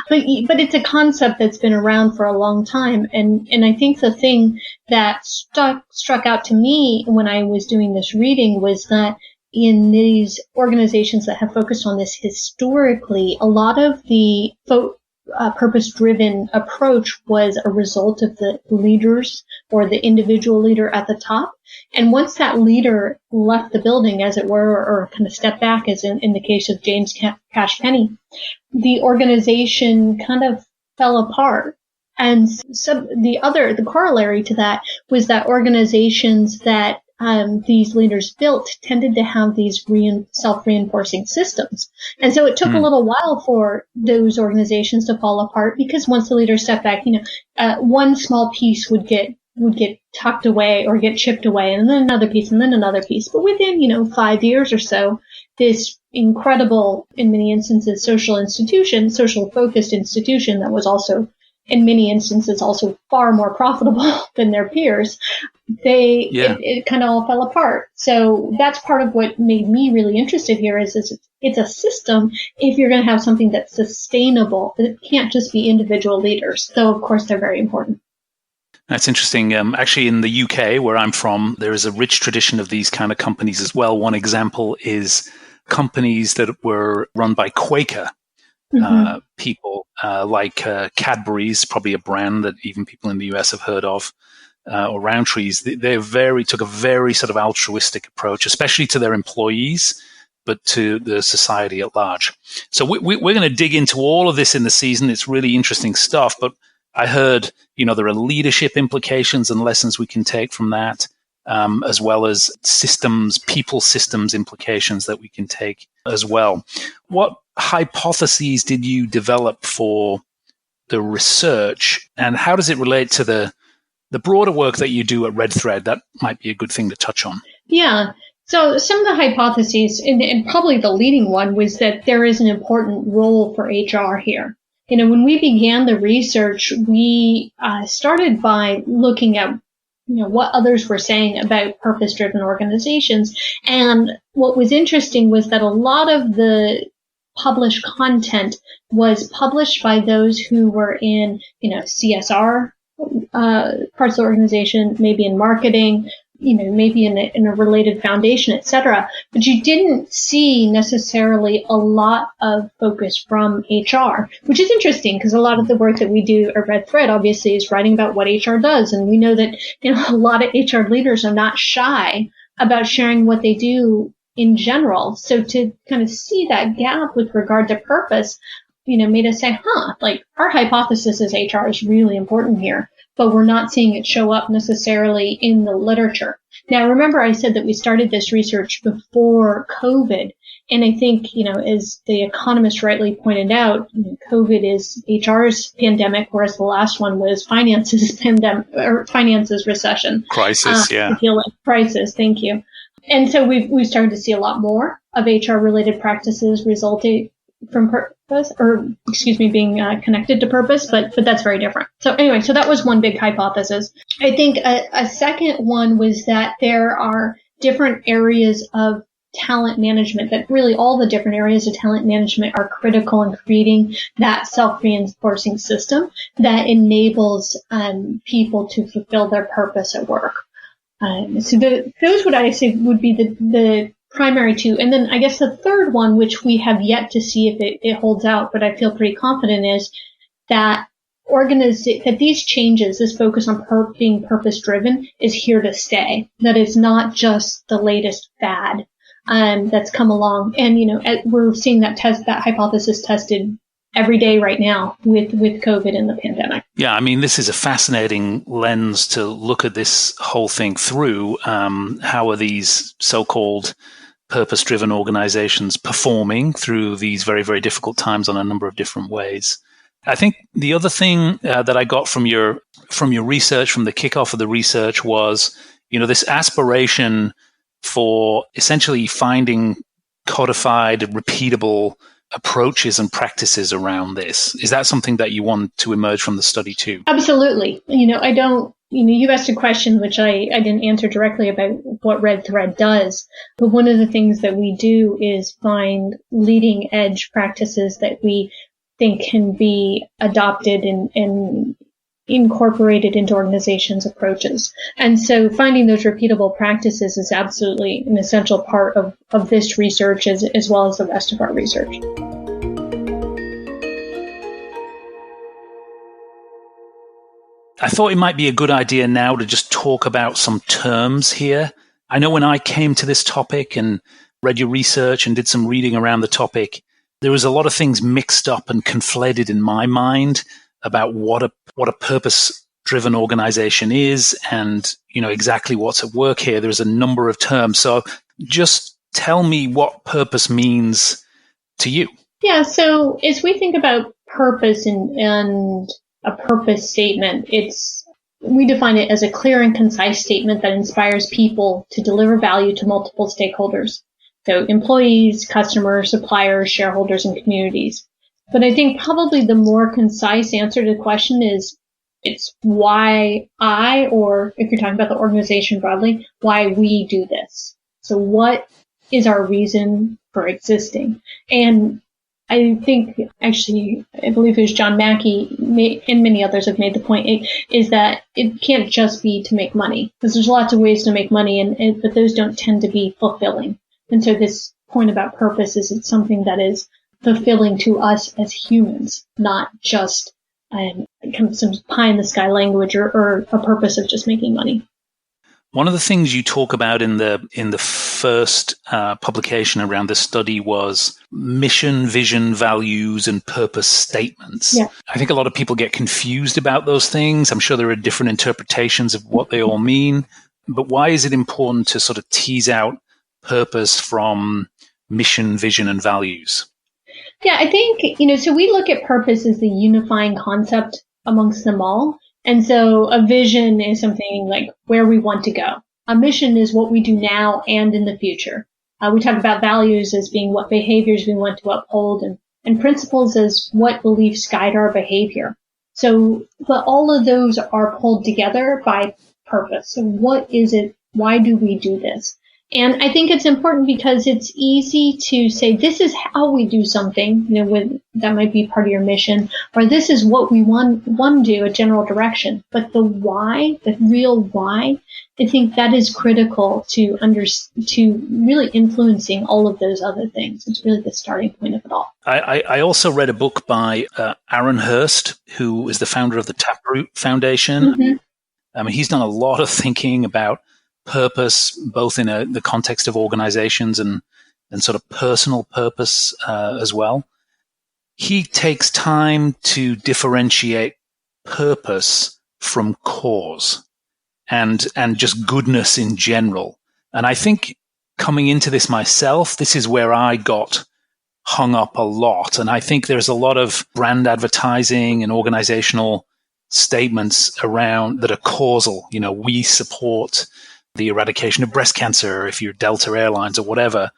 But it's a concept that's been around for a long time. And I think the thing that struck out to me when I was doing this reading was that in these organizations that have focused on this historically, a lot of the purpose-driven approach was a result of the leaders or the individual leader at the top. And once that leader left the building, as it were, or kind of stepped back, as in the case of James Cash Penney, the organization kind of fell apart. And the corollary to that was that organizations that these leaders built tended to have these self-reinforcing systems. And so it took a little while for those organizations to fall apart, because once the leaders stepped back, one small piece would get tucked away or get chipped away, and then another piece, and then another piece. But within, 5 years or so, this incredible, in many instances, social-focused institution that was also, in many instances, also far more profitable than their peers, it kind of all fell apart. So that's part of what made me really interested here is it's a system if you're going to have something that's sustainable. It can't just be individual leaders, though, of course, they're very important. That's interesting. Actually, in the UK, where I'm from, there is a rich tradition of these kind of companies as well. One example is companies that were run by Quaker people, like Cadbury's, probably a brand that even people in the US have heard of, or Roundtree's. They took a very sort of altruistic approach, especially to their employees, but to the society at large. So we're going to dig into all of this in the season. It's really interesting stuff, but I heard, there are leadership implications and lessons we can take from that, as well as people systems implications that we can take as well. What hypotheses did you develop for the research, and how does it relate to the broader work that you do at RedThread? That might be a good thing to touch on. Yeah. So some of the hypotheses, and probably the leading one, was that there is an important role for HR here. When we began the research, we started by looking at, what others were saying about purpose-driven organizations. And what was interesting was that a lot of the published content was published by those who were in, CSR parts of the organization, maybe in marketing, maybe in a related foundation, et cetera. But you didn't see necessarily a lot of focus from HR, which is interesting because a lot of the work that we do at RedThread obviously is writing about what HR does. And we know that, a lot of HR leaders are not shy about sharing what they do in general. So to kind of see that gap with regard to purpose, made us say, our hypothesis is HR is really important here, but we're not seeing it show up necessarily in the literature. Now, remember I said that we started this research before COVID, and I think, as the Economist rightly pointed out, COVID is HR's pandemic, whereas the last one was finances recession. Crisis, I feel like crisis, thank you. And so we've started to see a lot more of HR-related practices resulting from purpose, being connected to purpose, but that's very different. So anyway, so that was one big hypothesis. I think a second one was that there are different areas of talent management, that really all the different areas of talent management are critical in creating that self-reinforcing system that enables people to fulfill their purpose at work. So those would I say would be the primary two. And then I guess the third one, which we have yet to see if it holds out, but I feel pretty confident, is that that these changes, this focus on being purpose-driven, is here to stay. That is not just the latest fad that's come along. And, we're seeing that hypothesis tested every day right now with COVID and the pandemic. Yeah, I mean, this is a fascinating lens to look at this whole thing through. How are these so-called purpose-driven organizations performing through these very, very difficult times on a number of different ways? I think the other thing that I got from your research, from the kickoff of the research, was, this aspiration for essentially finding codified, repeatable approaches and practices around this. Is that something that you want to emerge from the study too? Absolutely. You asked a question which I didn't answer directly about what RedThread does, but one of the things that we do is find leading edge practices that we think can be adopted and incorporated into organizations' approaches. And so finding those repeatable practices is absolutely an essential part of this research as well as the rest of our research. I thought it might be a good idea now to just talk about some terms here. I know when I came to this topic and read your research and did some reading around the topic, there was a lot of things mixed up and conflated in my mind about what a purpose-driven organization is and, exactly what's at work here. There's a number of terms. So just tell me what purpose means to you. Yeah, so as we think about purpose and a purpose statement, we define it as a clear and concise statement that inspires people to deliver value to multiple stakeholders. So employees, customers, suppliers, shareholders, and communities. But I think probably the more concise answer to the question is it's why or if you're talking about the organization broadly, why we do this. So what is our reason for existing? And I think, actually, I believe it was John Mackey and many others have made the point, is that it can't just be to make money. Because there's lots of ways to make money, but those don't tend to be fulfilling. And so this point about purpose is it's something that is fulfilling to us as humans, not just kind of some pie-in-the-sky language or a purpose of just making money. One of the things you talk about in the first publication around this study was mission, vision, values, and purpose statements. Yeah. I think a lot of people get confused about those things. I'm sure there are different interpretations of what they all mean. But why is it important to sort of tease out purpose from mission, vision, and values? Yeah, I think, so we look at purpose as the unifying concept amongst them all. And so a vision is something like where we want to go. A mission is what we do now and in the future. We talk about values as being what behaviors we want to uphold and principles as what beliefs guide our behavior. So, but all of those are pulled together by purpose. So what is it? Why do we do this? And I think it's important because it's easy to say, this is how we do something, that might be part of your mission, or this is what we want to do, a general direction. But the why, the real why, I think that is critical to really influencing all of those other things. It's really the starting point of it all. I also read a book by Aaron Hurst, who is the founder of the Taproot Foundation. Mm-hmm. He's done a lot of thinking about purpose, both in the context of organizations and sort of personal purpose as well. He takes time to differentiate purpose from cause and just goodness in general. And I think coming into this myself, this is where I got hung up a lot. And I think there's a lot of brand advertising and organizational statements around that are causal. We support the eradication of breast cancer if you're Delta Airlines or whatever.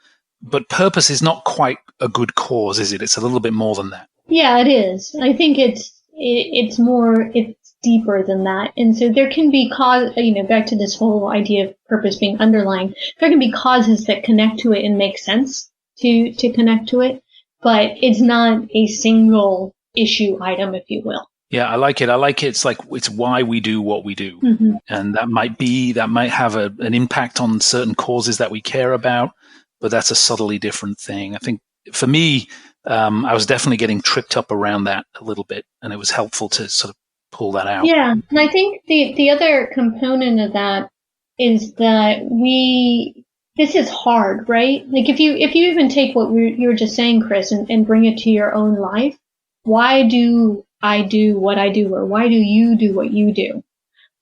But purpose is not quite a good cause, is it? It's a little bit more than that. Yeah, it is. I think it's deeper than that. And so there can be back to this whole idea of purpose being underlying, there can be causes that connect to it and make sense to connect to it, but it's not a single issue item, if you will. Yeah, I like it. It's why we do what we do. Mm-hmm. And that might have an impact on certain causes that we care about, but that's a subtly different thing. I think for me, I was definitely getting tripped up around that a little bit, and it was helpful to sort of pull that out. Yeah. And I think the other component of that is that this is hard, right? Like if you even take what you were just saying, Chris, and bring it to your own life, why do I do what I do, or why do you do what you do?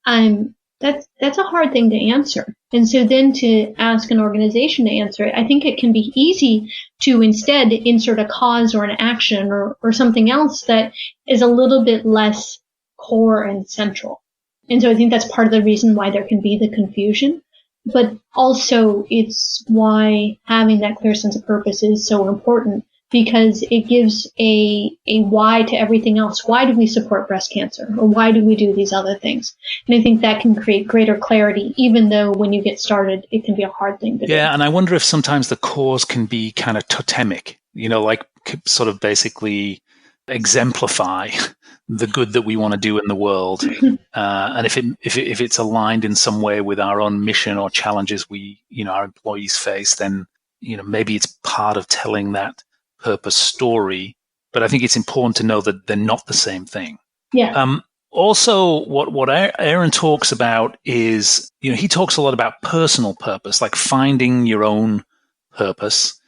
That's a hard thing to answer. And so then to ask an organization to answer it, I think it can be easy to instead insert a cause or an action or something else that is a little bit less core and central. And so I think that's part of the reason why there can be the confusion. But also it's why having that clear sense of purpose is so important, because it gives a why to everything else. Why do we support breast cancer? Or why do we do these other things? And I think that can create greater clarity, even though when you get started, it can be a hard thing to do. Yeah, and I wonder if sometimes the cause can be kind of totemic, like sort of basically exemplify the good that we want to do in the world. And if it's aligned in some way with our own mission or challenges our employees face, then, maybe it's part of telling that purpose story. But I think it's important to know that they're not the same thing. Yeah. Also, what Aaron talks about is, he talks a lot about personal purpose, like finding your own purpose.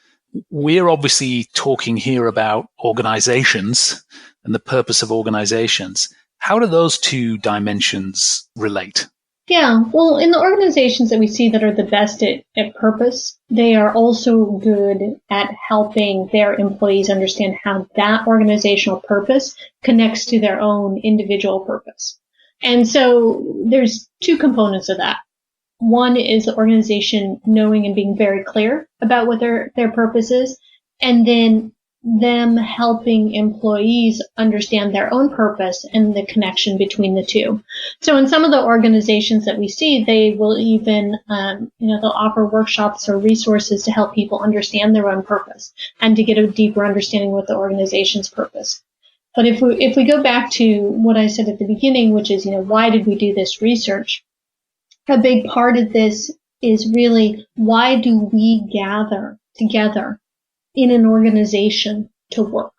We're obviously talking here about organizations and the purpose of organizations. How do those two dimensions relate? Yeah, well, in the organizations that we see that are the best at purpose, they are also good at helping their employees understand how that organizational purpose connects to their own individual purpose. And so there's two components of that. One is the organization knowing and being very clear about what their purpose is, and then them helping employees understand their own purpose and the connection between the two. So in some of the organizations that we see, they will even, they'll offer workshops or resources to help people understand their own purpose and to get a deeper understanding of the organization's purpose. But if we go back to what I said at the beginning, which is, why did we do this research? A big part of this is really, why do we gather together in an organization to work?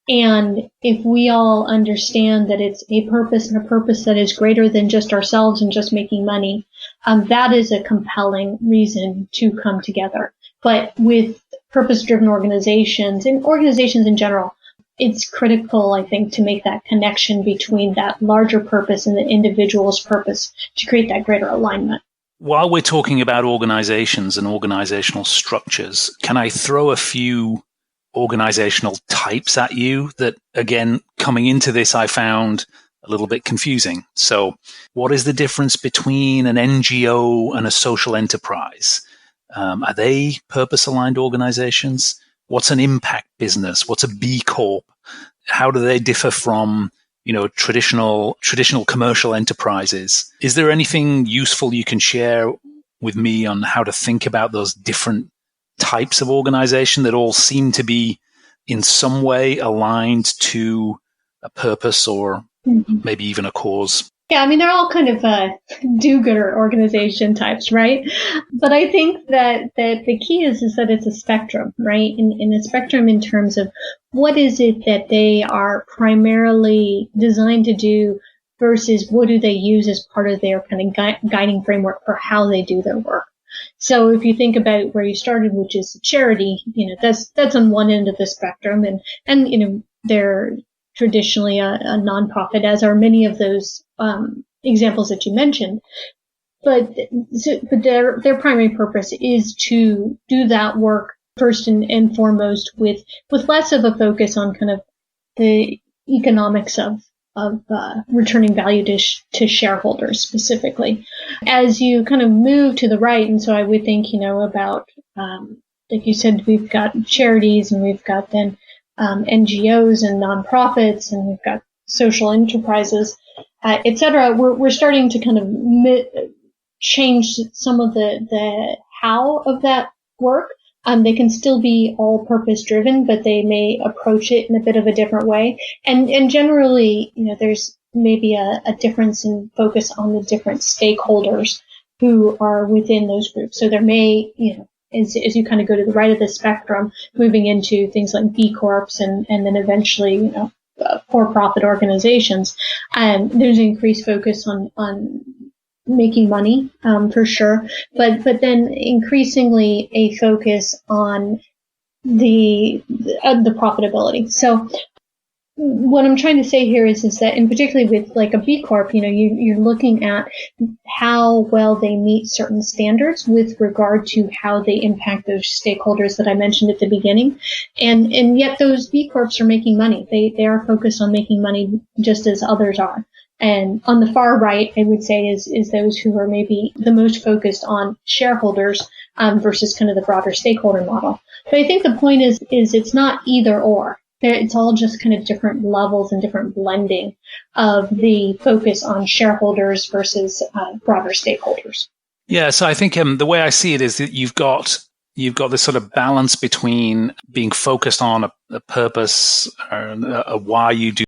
And if we all understand that it's a purpose and a purpose that is greater than just ourselves and just making money, that is a compelling reason to come together. But with purpose-driven organizations and organizations in general, it's critical, I think, to make that connection between that larger purpose and the individual's purpose to create that greater alignment. While we're talking about organizations and organizational structures, can I throw a few organizational types at you that, again, coming into this, I found a little bit confusing. So what is the difference between an NGO and a social enterprise? Are they purpose-aligned organizations? What's an impact business? What's a B Corp? How do they differ from traditional commercial enterprises? Is there anything useful you can share with me on how to think about those different types of organization that all seem to be in some way aligned to a purpose or maybe even a cause? Yeah, they're all kind of do-gooder organization types, right? But I think that the key is that it's a spectrum, right? In a spectrum in terms of what is it that they are primarily designed to do versus what do they use as part of their kind of guiding framework for how they do their work. So if you think about where you started, which is charity, that's on one end of the spectrum, and they're traditionally a nonprofit, as are many of those examples that you mentioned. But their primary purpose is to do that work first and foremost with less of a focus on kind of the economics of returning value to shareholders specifically. As you kind of move to the right, and so I would think, about, like you said, we've got charities and we've got then NGOs and nonprofits, and we've got social enterprises, et cetera. We're starting to kind of change some of the how of that work. They can still be all purpose driven, but they may approach it in a bit of a different way. And generally, there's maybe a difference in focus on the different stakeholders who are within those groups. So there may, as you kind of go to the right of the spectrum, moving into things like B Corps and then eventually, for-profit organizations, there's an increased focus on making money, for sure, but then increasingly a focus on the profitability. So what I'm trying to say here is that, and particularly with like a B Corp, you're looking at how well they meet certain standards with regard to how they impact those stakeholders that I mentioned at the beginning. And yet those B Corps are making money. They are focused on making money just as others are. And on the far right, I would say is those who are maybe the most focused on shareholders, versus kind of the broader stakeholder model. But I think the point is it's not either or. It's all just kind of different levels and different blending of the focus on shareholders versus broader stakeholders. Yeah, so I think the way I see it is that you've got you've got this sort of balance between being focused on a purpose or a why you do